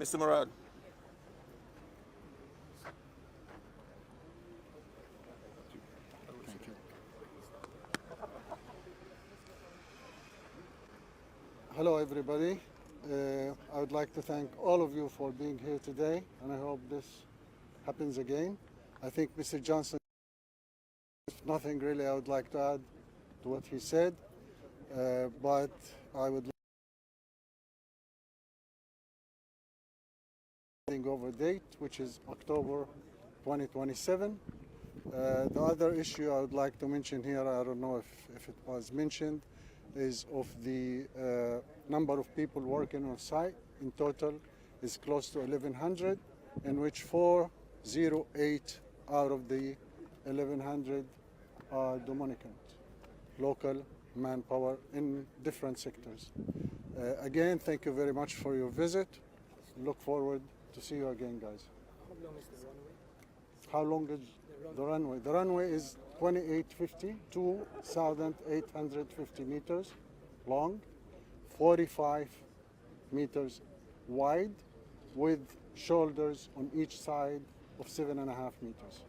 Mr. Murad. Thank you. Hello, everybody. I would like to thank all of you for being here today, and I hope this happens again. I think Mr. Johnson, if nothing really I would like to add to what he said, but I would like over date, which is October 2027. The other issue I would like to mention here, I don't know if it was mentioned, is of the number of people working on site. In total is close to 1,100, in which 408 out of the 1,100 are Dominican, local manpower in different sectors. Again, thank you very much for your visit. Look forward to see you again, guys. How long is the runway? How long is the runway? The runway is 2850, 2,850 meters long, 45 meters wide, with shoulders on each side of 7.5 meters.